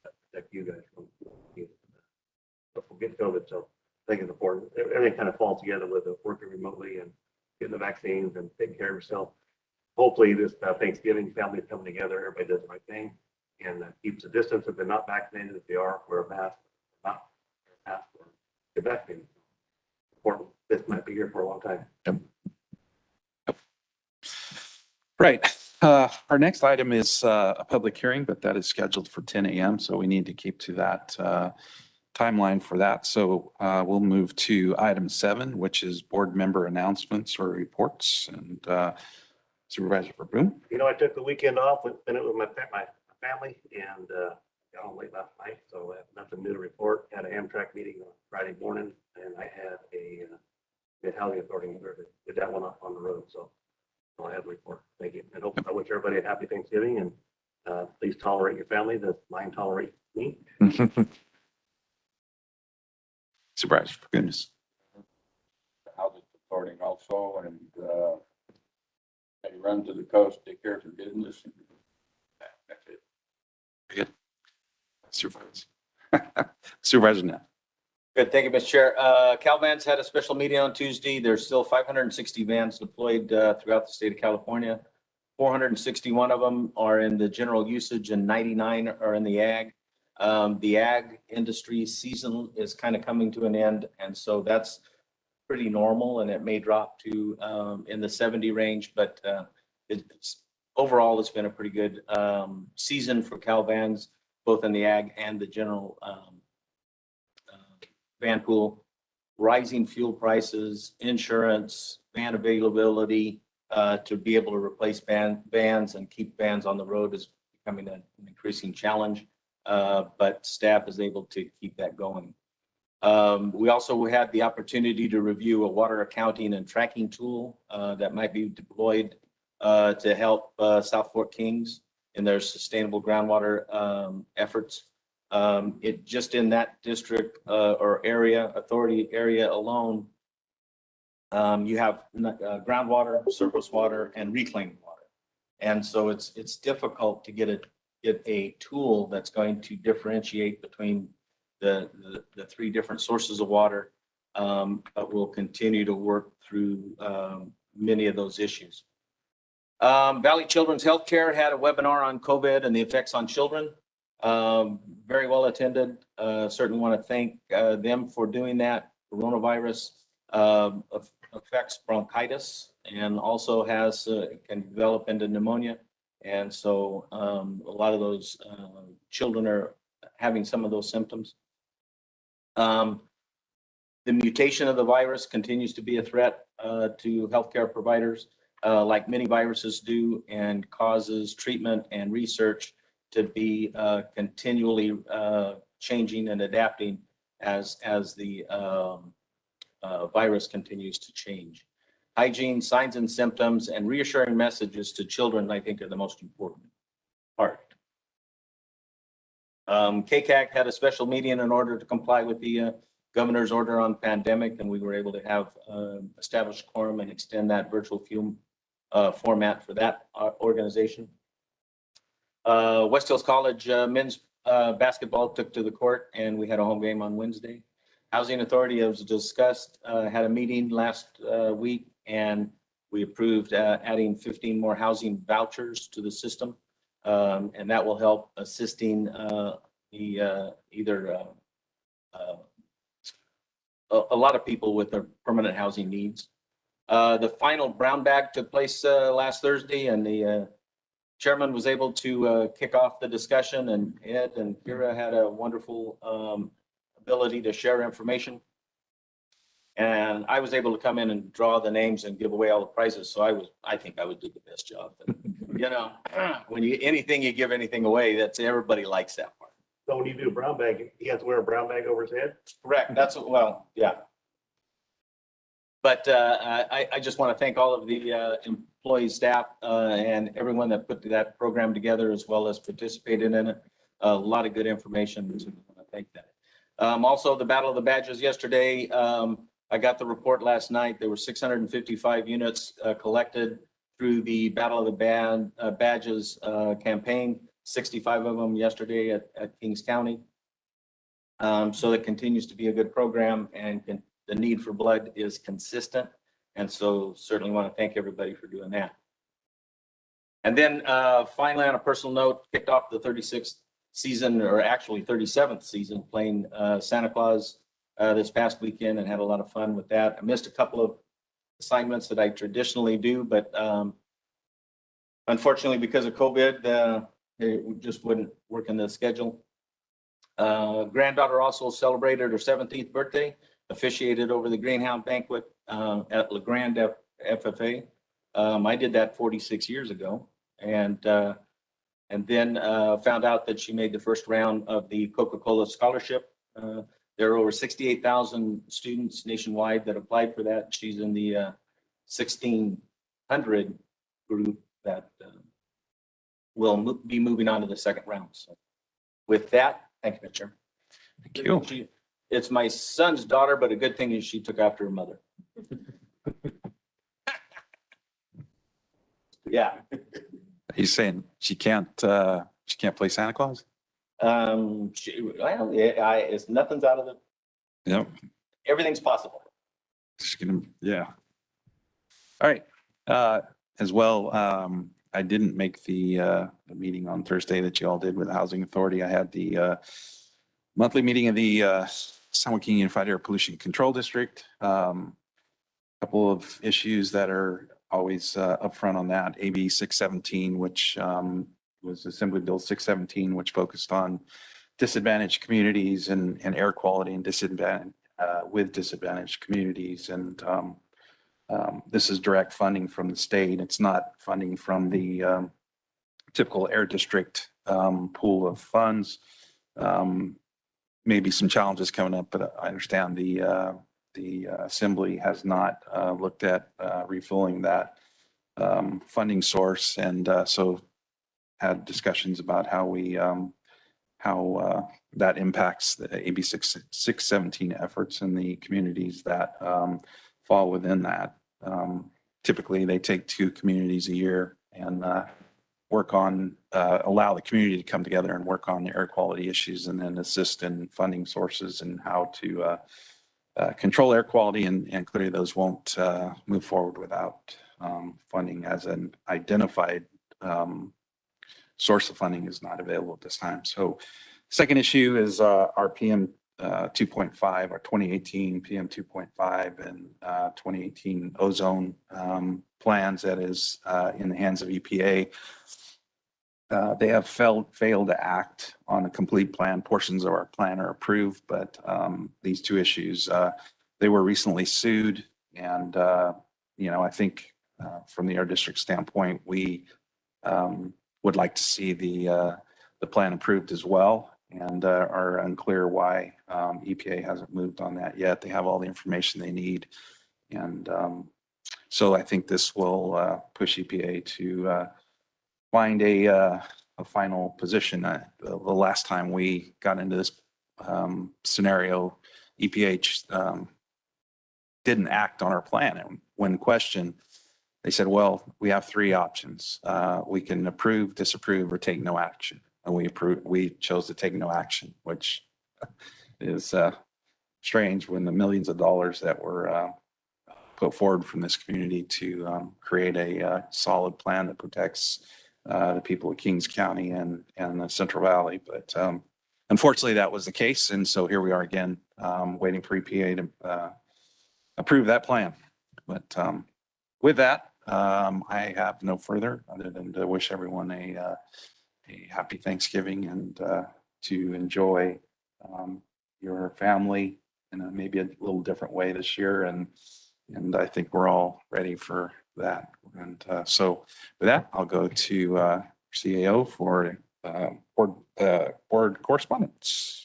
to protect you guys from get COVID. So I think it's important. Everything kind of falls together with working remotely and getting the vaccines and taking care of yourself. Hopefully this Thanksgiving, families coming together, everybody does the right thing and keeps a distance. If they're not vaccinated, if they are, wear a mask. Not wear a mask or get vaccinated. Important. This might be here for a long time. Yep. Right. Our next item is a public hearing, but that is scheduled for 10 a.m. So we need to keep to that timeline for that. So we'll move to item 7, which is board member announcements or reports. And Supervisor Boone. I took the weekend off, spent it with my family, and got home late last night, so nothing new to report. Had an Amtrak meeting on Friday morning, and I had a mid-housing authority member that did that one up on the road, so I have a report. Thank you. And hope I wish everybody a happy Thanksgiving, and please tolerate your family, that mine tolerate me. Supervisor, for goodness. Housing authority also, and they run to the coast, take care of their business. That's it. Good. Supervisor. Supervisor now. Good, thank you, Mr. Chair. CalVans had a special meeting on Tuesday. There's still 560 vans deployed throughout the state of California. 461 of them are in the general usage and 99 are in the ag. The ag industry season is kind of coming to an end, and so that's pretty normal, and it may drop to in the 70 range, but overall, it's been a pretty good season for CalVans, both in the ag and the general van pool. Rising fuel prices, insurance, van availability to be able to replace vans and keep vans on the road is becoming an increasing challenge, but staff is able to keep that going. We also had the opportunity to review a water accounting and tracking tool that might be deployed to help South Fort Kings in their sustainable groundwater efforts. It just in that district or area, authority area alone, you have groundwater, surface water, and reclaimed water. And so it's difficult to get a tool that's going to differentiate between the three different sources of water, but we'll continue to work through many of those issues. Valley Children's Healthcare had a webinar on COVID and the effects on children. Very well attended. Certainly want to thank them for doing that. Coronavirus affects bronchitis and also can develop into pneumonia. And so a lot of those children are having some of those symptoms. The mutation of the virus continues to be a threat to healthcare providers, like many viruses do, and causes treatment and research to be continually changing and adapting as the virus continues to change. Hygiene, signs and symptoms, and reassuring messages to children, I think, are the most important part. KCAC had a special meeting in order to comply with the governor's order on pandemic, and we were able to have established quorum and extend that virtual format for that organization. West Hills College men's basketball took to the court, and we had a home game on Wednesday. Housing Authority, as discussed, had a meeting last week, and we approved adding 15 more housing vouchers to the system, and that will help assisting a lot of people with their permanent housing needs. The final brown bag took place last Thursday, and the chairman was able to kick off the discussion, and Ed and Kira had a wonderful ability to share information. And I was able to come in and draw the names and give away all the prizes. So I think I would do the best job. But, you know, when you give anything away, everybody likes that part. So when you do a brown bag, he has to wear a brown bag over his head? Correct. Yeah. But I just want to thank all of the employees, staff, and everyone that put that program together, as well as participated in it. A lot of good information. So I want to thank that. Also, the Battle of the Badges yesterday. I got the report last night. There were 655 units collected through the Battle of the Badges campaign. 65 of them yesterday at Kings County. So it continues to be a good program, and the need for blood is consistent. And so certainly want to thank everybody for doing that. And then finally, on a personal note, kicked off the 36th season, or actually 37th season, playing Santa Claus this past weekend, and had a lot of fun with that. I missed a couple of assignments that I traditionally do, but unfortunately, because of COVID, it just wouldn't work in the schedule. Granddaughter also celebrated her 17th birthday, officiated over the Greenhound banquet at La Grande FFA. I did that 46 years ago, and And then found out that she made the first round of the Coca-Cola scholarship. There are over 68,000 students nationwide that applied for that. She's in the 1,600 group that will be moving on to the second round. So with that, thank you, Mr. Chair. Thank you. It's my son's daughter, but a good thing is she took after her mother. Yeah. He's saying she can't play Santa Claus? Well, yeah, it's nothing's out of the, Yep. everything's possible. She's gonna, yeah. All right. As well, I didn't make the meeting on Thursday that you all did with the Housing Authority. I had the monthly meeting of the San Joaquin Unified Air Pollution Control District. Couple of issues that are always upfront on that. AB 617, which was Assembly Bill 617, which focused on disadvantaged communities and air quality and with disadvantaged communities. And this is direct funding from the state. It's not funding from the typical air district pool of funds. Maybe some challenges coming up, but I understand the Assembly has not looked at refilling that funding source, and so had discussions about how we how that impacts the AB 617 efforts in the communities that fall within that. Typically, they take 2 communities a year and work on, allow the community to come together and work on the air quality issues, and then assist in funding sources and how to control air quality. And clearly those won't move forward without funding, as an identified source of funding is not available at this time. So second issue is our PM 2.5, our 2018 PM 2.5 and 2018 ozone plans that is in the hands of EPA. They have failed to act on a complete plan. Portions of our plan are approved, but these 2 issues, they were recently sued. And, I think from the air district standpoint, we would like to see the plan approved as well, and are unclear why EPA hasn't moved on that yet. They have all the information they need. And so I think this will push EPA to find a final position. The last time we got into this scenario, EPA didn't act on our plan. And when questioned, they said, well, we have 3 options. We can approve, disapprove, or take no action. And we chose to take no action, which is strange when the millions of dollars that were put forward from this community to create a solid plan that protects the people of Kings County and the Central Valley. But unfortunately, that was the case. And so here we are again, waiting for EPA to approve that plan. But with that, I have no further other than to wish everyone a happy Thanksgiving, and to enjoy your family in maybe a little different way this year. And I think we're all ready for that. And so with that, I'll go to CAO for board correspondence.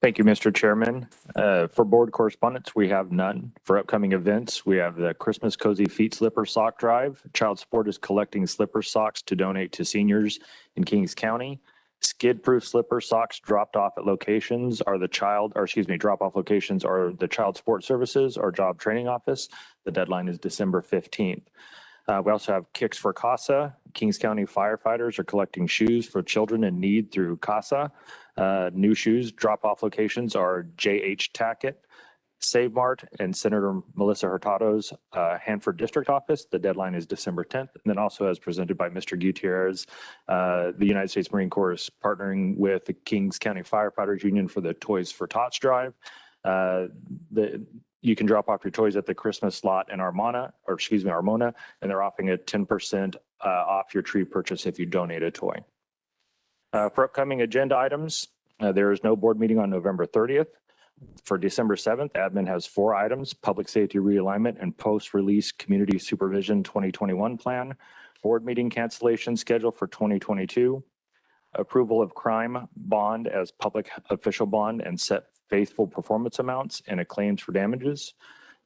Thank you, Mr. Chairman. For board correspondence, we have none. For upcoming events, we have the Christmas Cozy Feet Slipper Sock Drive. Child Support is collecting slipper socks to donate to seniors in Kings County. Skid-proof slipper socks dropped off at locations are drop-off locations are the Child Support Services or Job Training Office. The deadline is December 15th. We also have Kicks for CASA. Kings County firefighters are collecting shoes for children in need through CASA. New shoes drop-off locations are J.H. Tackett, Save Mart, and Senator Melissa Hurtado's Hanford District Office. The deadline is December 10th. And then also, as presented by Mr. Gutierrez, the United States Marine Corps is partnering with the Kings County Firefighters Union for the Toys for Tots drive. You can drop off your toys at the Christmas lot in Armona, and they're offering a 10% off your tree purchase if you donate a toy. For upcoming agenda items, there is no board meeting on November 30th. For December 7th, admin has 4 items: public safety realignment and post-release community supervision 2021 plan, board meeting cancellation schedule for 2022, approval of crime bond as public official bond and set faithful performance amounts and a claims for damages.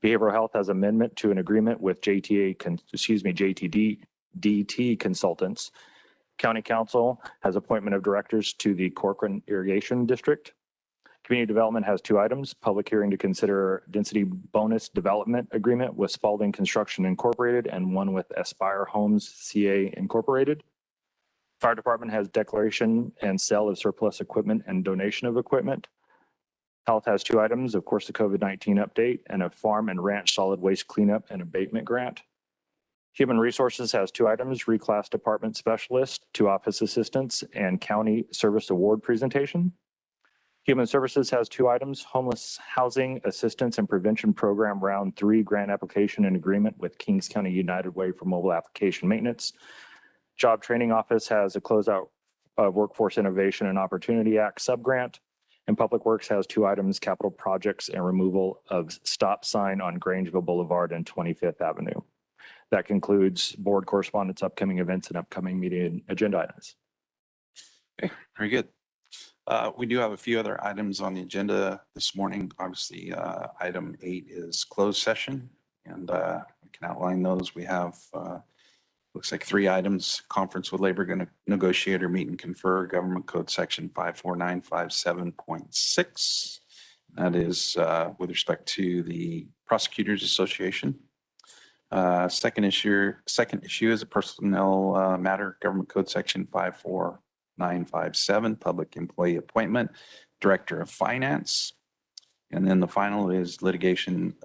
Behavioral health has amendment to an agreement with JTD DT Consultants. County Council has appointment of directors to the Corcoran Irrigation District. Community Development has 2 items: public hearing to consider density bonus development agreement with Spalding Construction Incorporated and one with Aspire Homes CA Incorporated. Fire Department has declaration and sale of surplus equipment and donation of equipment. Health has 2 items, of course, the COVID-19 update and a farm and ranch solid waste cleanup and abatement grant. Human Resources has 2 items: reclass department specialist, 2 office assistants, and county service award presentation. Human Services has 2 items: homeless housing assistance and prevention program round 3 grant application and agreement with Kings County United Way for mobile application maintenance. Job Training Office has a closeout Workforce Innovation and Opportunity Act subgrant. And Public Works has 2 items: capital projects and removal of stop sign on Grangeville Boulevard and 25th Avenue. That concludes board correspondence, upcoming events, and upcoming meeting agenda items. Okay, very good. We do have a few other items on the agenda this morning. Obviously, item 8 is closed session, and we can outline those. We have, looks like 3 items: conference with labor negotiator, meet and confer, government code section 54957.6. That is with respect to the Prosecutors Association. Second issue is a personnel matter, government code section 54957, public employee appointment, director of finance. And then the final is litigation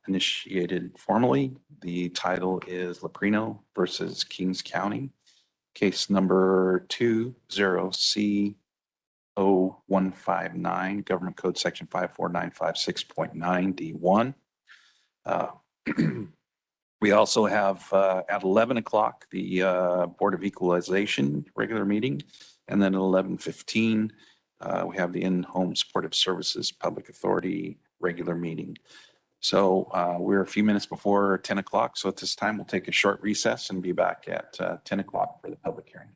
initiated formally. The title is Leprino versus Kings County, case number 20C0159, government code section 54956.9 D1. We also have at 11 o'clock, the Board of Equalization regular meeting. And then at 11:15, we have the In-Home Supportive Services Public Authority regular meeting. So we're a few minutes before 10 o'clock. So at this time, we'll take a short recess and be back at 10 o'clock for the public hearing.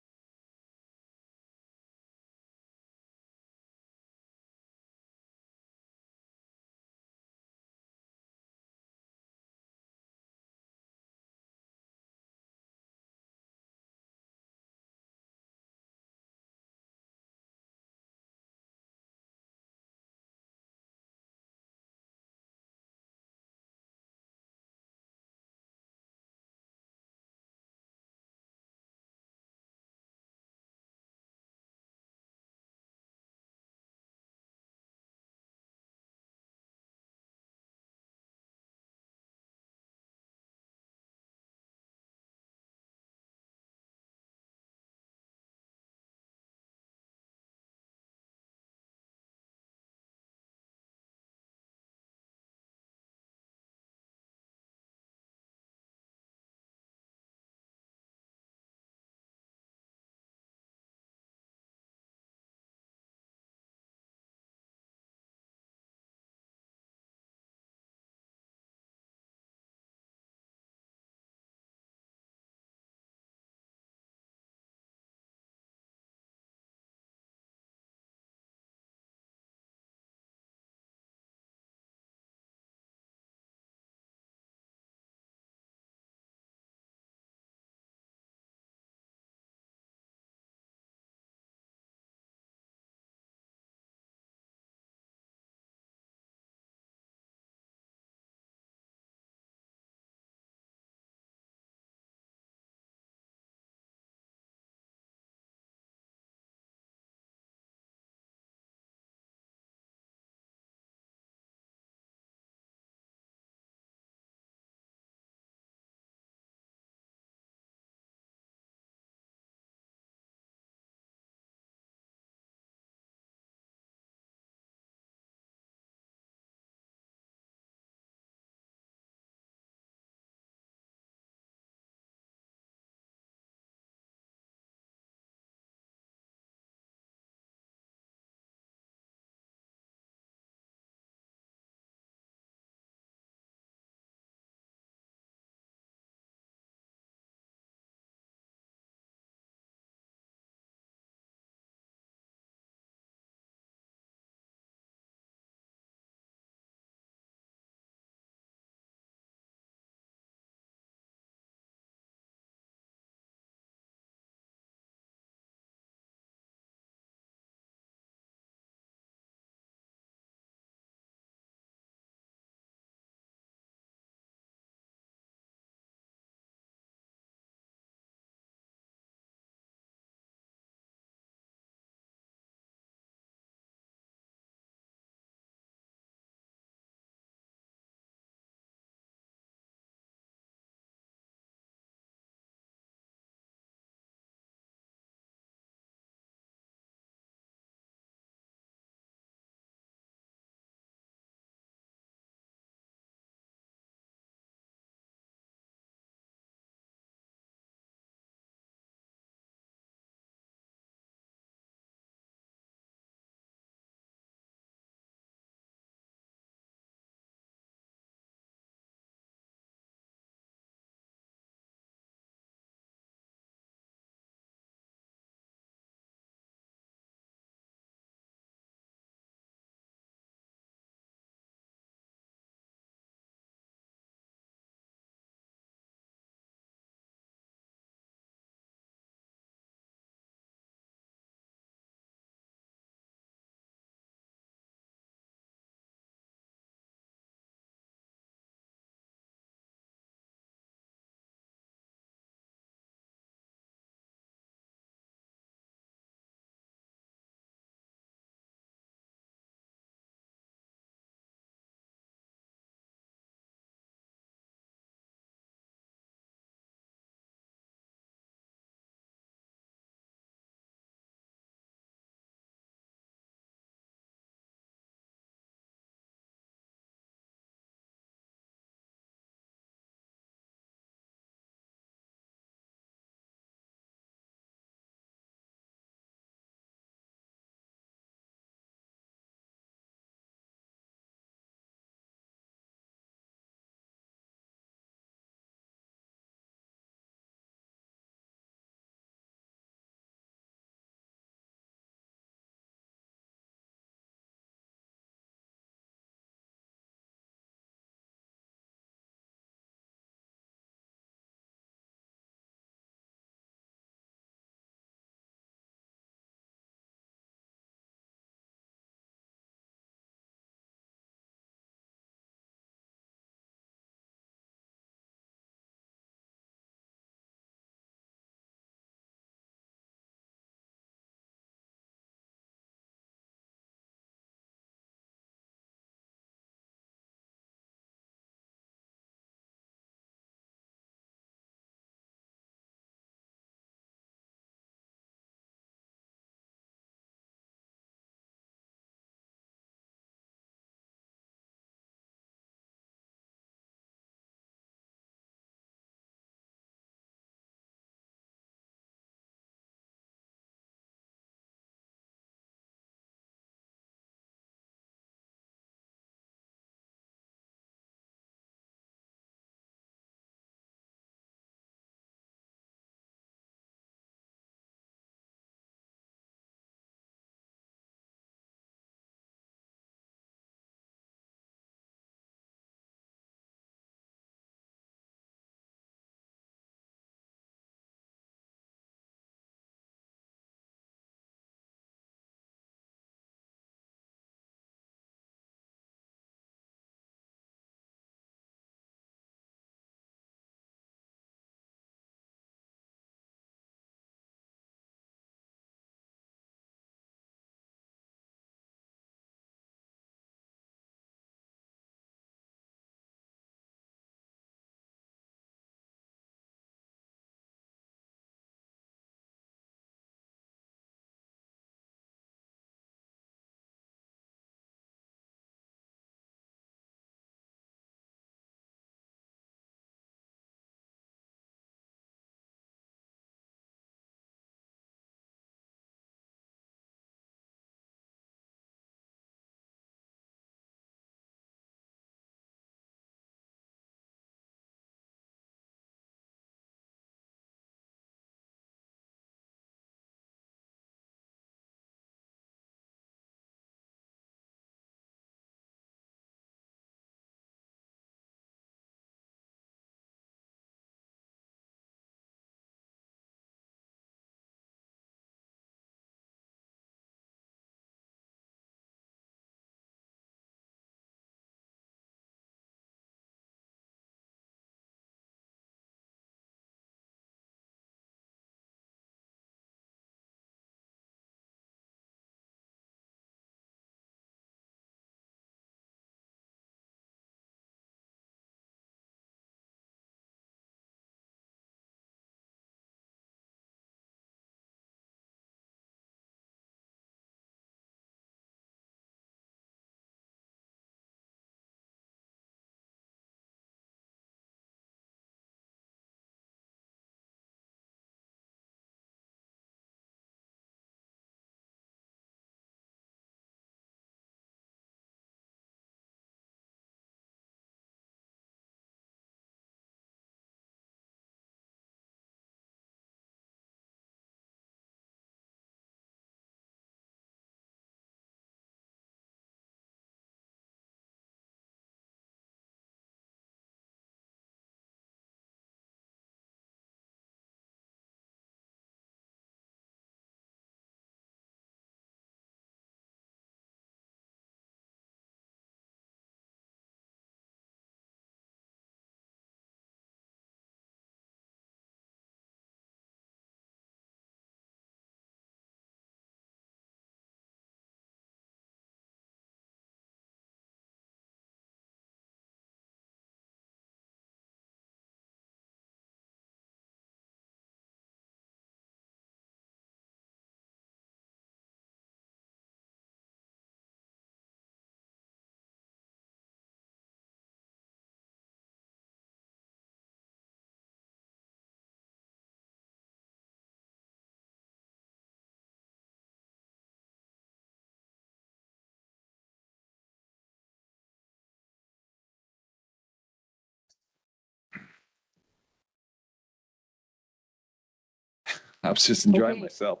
I was just enjoying Okay. myself.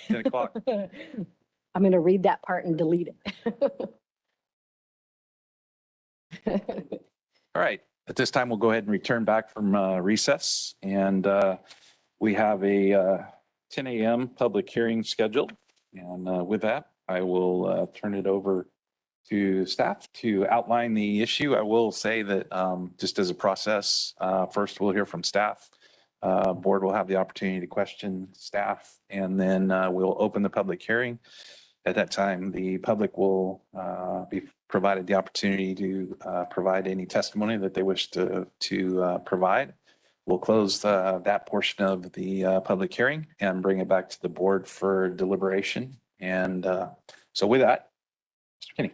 10 o'clock. I'm going to read that part and delete it. All right, at this time, we'll go ahead and return back from recess. And we have a 10 a.m. public hearing scheduled. And with that, I will turn it over to staff to outline the issue. I will say that just as a process, first we'll hear from staff. Board will have the opportunity to question staff, and then we'll open the public hearing. At that time, the public will be provided the opportunity to provide any testimony that they wish to provide. We'll close that portion of the public hearing and bring it back to the board for deliberation. And so with that, Mr. Kinney.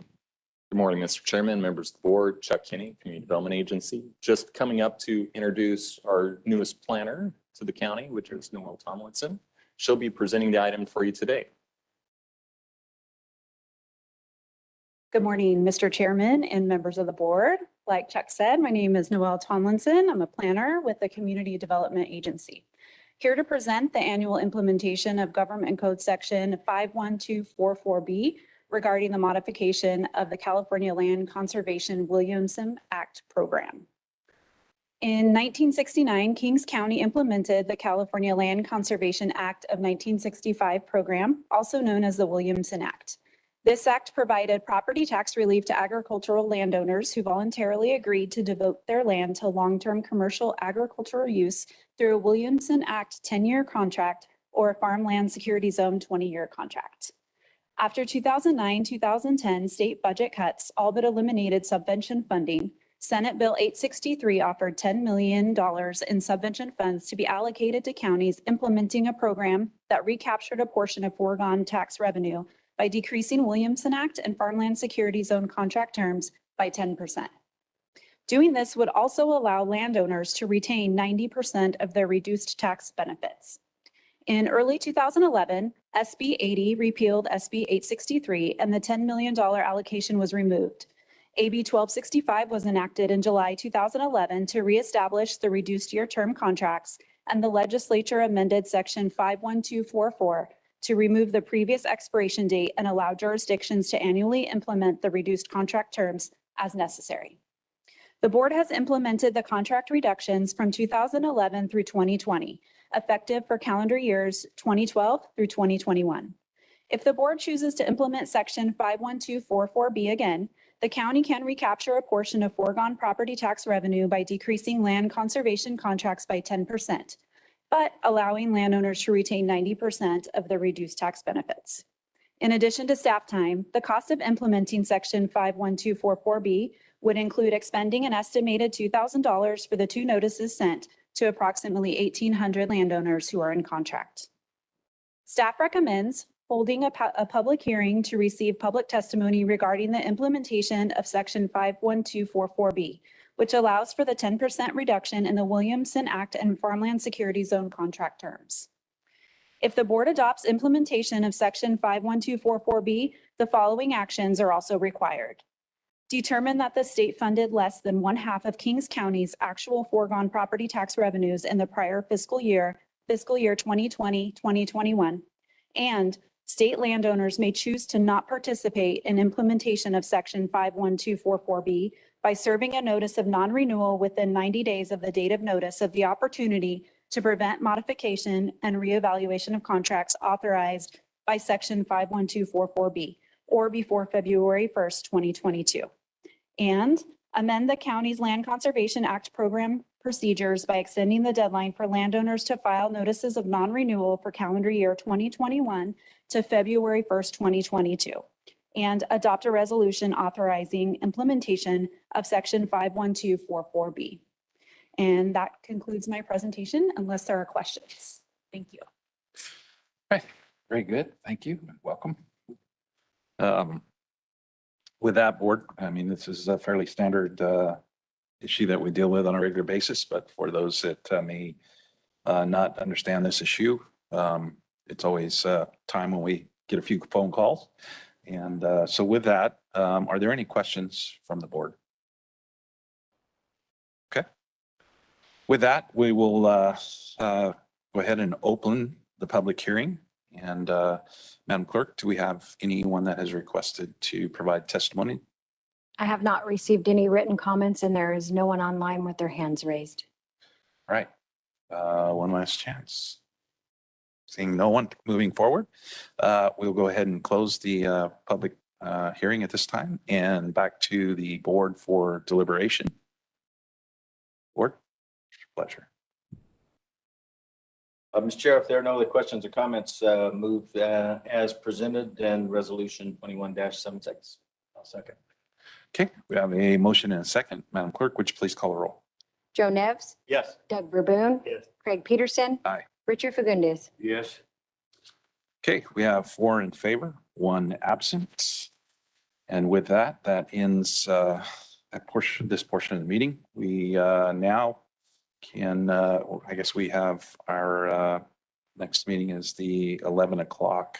Good morning, Mr. Chairman, members of the board, Chuck Kinney, Community Development Agency. Just coming up to introduce our newest planner to the county, which is Noelle Tomlinson. She'll be presenting the item for you today. Good morning, Mr. Chairman and members of the board. Like Chuck said, my name is Noelle Tomlinson. I'm a planner with the Community Development Agency. Here to present the annual implementation of Government Code Section 51244B regarding the modification of the California Land Conservation Williamson Act program. In 1969, Kings County implemented the California Land Conservation Act of 1965 program, also known as the Williamson Act. This act provided property tax relief to agricultural landowners who voluntarily agreed to devote their land to long-term commercial agricultural use through a Williamson Act 10-year contract or a farmland security zone 20-year contract. After 2009-2010 state budget cuts all but eliminated subvention funding, Senate Bill 863 offered $10 million in subvention funds to be allocated to counties implementing a program that recaptured a portion of foregone tax revenue by decreasing Williamson Act and farmland security zone contract terms by 10%. Doing this would also allow landowners to retain 90% of their reduced tax benefits. In early 2011, SB 80 repealed SB 863 and the $10 million allocation was removed. AB 1265 was enacted in July 2011 to reestablish the reduced year term contracts, and the legislature amended Section 51244 to remove the previous expiration date and allow jurisdictions to annually implement the reduced contract terms as necessary. The board has implemented the contract reductions from 2011 through 2020, effective for calendar years 2012 through 2021. If the board chooses to implement Section 51244B again, the county can recapture a portion of foregone property tax revenue by decreasing land conservation contracts by 10%, but allowing landowners to retain 90% of the reduced tax benefits. In addition to staff time, the cost of implementing Section 51244B would include expending an estimated $2,000 for the 2 notices sent to approximately 1,800 landowners who are in contract. Staff recommends holding a public hearing to receive public testimony regarding the implementation of Section 51244B, which allows for the 10% reduction in the Williamson Act and Farmland Security Zone contract terms. If the board adopts implementation of Section 51244B, the following actions are also required. Determine that the state funded less than 1/2 of Kings County's actual foregone property tax revenues in the prior fiscal year 2020-2021, and state landowners may choose to not participate in implementation of Section 51244B by serving a notice of non-renewal within 90 days of the date of notice of the opportunity to prevent modification and reevaluation of contracts authorized by Section 51244B or before February 1st, 2022. And amend the county's Land Conservation Act program procedures by extending the deadline for landowners to file notices of non-renewal for calendar year 2021 to February 1st, 2022, and adopt a resolution authorizing implementation of Section 51244B. And that concludes my presentation, unless there are questions. Thank you. Okay, very good. Thank you. Welcome. With that, board, I mean, this is a fairly standard issue that we deal with on a regular basis, but for those that may not understand this issue, it's always time when we get a few phone calls. And so with that, are there any questions from the board? Okay. With that, we will go ahead and open the public hearing. And Madam Clerk, do we have anyone that has requested to provide testimony? I have not received any written comments and there is no one online with their hands raised. All right, one last chance. Seeing no one moving forward, we'll go ahead and close the public hearing at this time and back to the board for deliberation. Board, pleasure. Mr. Chair, if there are no other questions or comments, move as presented and resolution 21-76. I'll second. Okay, we have a motion and a second. Madam Clerk, would you please call the roll? Joe Nevs, Yes. Doug Verboon, Yes. Craig Peterson. Aye. Richard Fagundes. Yes. Okay, we have 4 in favor, 1 absent. And with that, that ends this portion of the meeting. We now can, I guess we have our next meeting is the 11 o'clock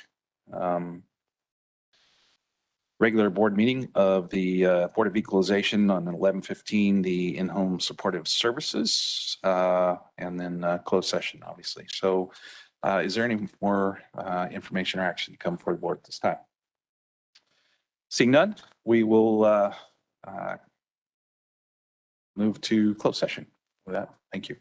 regular board meeting of the Board of Equalization on 11/15, the in-home supportive services, and then closed session, obviously. So is there any more information or action to come forward the board at this time? Seeing none, we will move to closed session. With that, thank you.